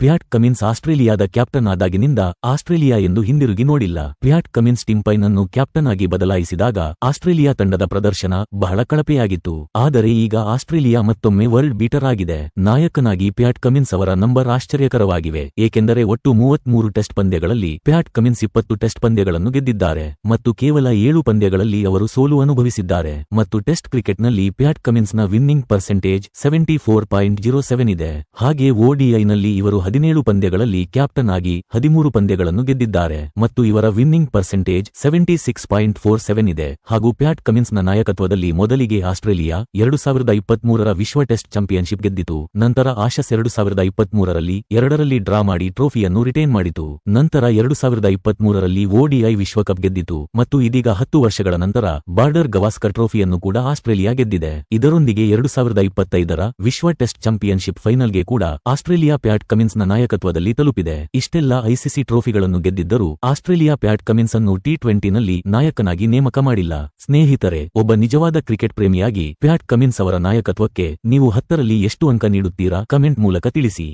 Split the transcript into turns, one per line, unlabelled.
Pat Cummins ಆಸ್ಟ್ರೇಲಿಯಾದ captain ಆದಾಗಿನಿಂದ Australia ಎಂದು ಹಿಂದಿರುಗಿ ನೋಡಿಲ್ಲ. ಪ್ಯಾಟ್ ಕಮಿನ್ಸ್ ಟಿಮ್ ಪೈನ್ ಅನ್ನು ಕ್ಯಾಪ್ಟನ್ ಆಗಿ ಬದಲಾಯಿಸಿದಾಗ ಆಸ್ಟ್ರೇಲಿಯಾ ತಂಡದ ಪ್ರದರ್ಶನ ಬಹಳ ಕಳಪೆಯಾಗಿತ್ತು. ಆದರೆ ಈಗ ಆಸ್ಟ್ರೇಲಿಯಾ ಮತ್ತೊಮ್ಮೆ ವರ್ಲ್ಡ್ ಬೀಟರ್ ಆಗಿದೆ. ನಾಯಕನಾಗಿ ಪ್ಯಾಟ್ ಕಮಿನ್ಸ್ ಅವರ ನಂಬರ್ ಆಶ್ಚರ್ಯಕರವಾಗಿವೆ, ಏಕೆಂದರೆ ಒಟ್ಟು 33 ಟೆಸ್ಟ್ ಪಂದ್ಯಗಳಲ್ಲಿ ಪ್ಯಾಟ್ ಕಮಿನ್ಸ್ 20 ಟೆಸ್ಟ್ ಪಂದ್ಯಗಳನ್ನು ಗೆದ್ದಿದ್ದಾರೆ ಮತ್ತು ಕೇವಲ 7 ಪಂದ್ಯಗಳಲ್ಲಿ ಅವರು ಸೋಲು ಅನುಭವಿಸಿದ್ದಾರೆ. ಮತ್ತು ಟೆಸ್ಟ್ ಕ್ರಿಕೆಟ್ನಲ್ಲಿ ಪ್ಯಾಟ್ ಕಮಿನ್ಸ್ನ ವಿನ್ನಿಂಗ್ ಪರ್ಸೆಂಟೇಜ್ 74.07 ಇದೆ. ಹಾಗೆ ಓಡಿಐನಲ್ಲಿ ಇವರು 17 ಪಂದ್ಯಗಳಲ್ಲಿ ಕ್ಯಾಪ್ಟನ್ ಆಗಿ 13 ಪಂದ್ಯಗಳನ್ನು ಗೆದ್ದಿದ್ದಾರೆ ಮತ್ತು ಇವರ ವಿನ್ನಿಂಗ್ ಪರ್ಸೆಂಟೇಜ್ 76.47 ಇದೆ. ಹಾಗೂ ಪ್ಯಾಟ್ ಕಮಿನ್ಸ್ನ ನಾಯಕತ್ವದಲ್ಲಿ ಮೊದಲಿಗೆ ಆಸ್ಟ್ರೇಲಿಯಾ 2023ರ ವಿಶ್ವ ಟೆಸ್ಟ್ ಚಾಂಪಿಯನ್ಶಿಪ್ ಗೆದ್ದಿತು. ನಂತರ ಆಶಸ್ 2023ರಲ್ಲಿ 2ರಲ್ಲಿ ಡ್ರಾ ಮಾಡಿ ಟ್ರೋಫಿಯನ್ನು ರಿಟೇನ್ ಮಾಡಿತು. ನಂತರ 2023ರಲ್ಲಿ ಓಡಿಐ ವಿಶ್ವಕಪ್ ಗೆದ್ದಿತು ಮತ್ತು ಇದೀಗ 10 ವರ್ಷಗಳ ನಂತರ ಬಾರ್ಡರ್ ಗವಾಸ್ಕರ್ ಟ್ರೋಫಿಯನ್ನು ಕೂಡ ಆಸ್ಟ್ರೇಲಿಯಾ ಗೆದ್ದಿದೆ. ಇದರೊಂದಿಗೆ 2025ರ ವಿಶ್ವ ಟೆಸ್ಟ್ ಚಾಂಪಿಯನ್ಶಿಪ್ ಫೈನಲ್ಗೆ ಕೂಡ ಆಸ್ಟ್ರೇಲಿಯಾ ಪ್ಯಾಟ್ ಕಮಿನ್ಸ್ನ ನಾಯಕತ್ವದಲ್ಲಿ ತಲುಪಿದೆ. ಇಷ್ಟೆಲ್ಲ ಐಸಿಸಿ ಟ್ರೋಫಿಗಳನ್ನು ಗೆದ್ದಿದ್ದರೂ ಆಸ್ಟ್ರೇಲಿಯಾ ಪ್ಯಾಟ್ ಕಮಿನ್ಸ್ ಅನ್ನು ಟಿ20ನಲ್ಲಿ ನಾಯಕನಾಗಿ ನೇಮಕ ಮಾಡಿಲ್ಲ. ಸ್ನೇಹಿತರೆ, ಒಬ್ಬ ನಿಜವಾದ ಕ್ರಿಕೆಟ್ ಪ್ರೇಮಿಯಾಗಿ ಪ್ಯಾಟ್ ಕಮಿನ್ಸ್ ಅವರ ನಾಯಕತ್ವಕ್ಕೆ ನೀವು 10ರಲ್ಲಿ ಎಷ್ಟು ಅಂಕ ನೀಡುತ್ತೀರಾ? ಕಮೆಂಟ್ ಮೂಲಕ ತಿಳಿಸಿ.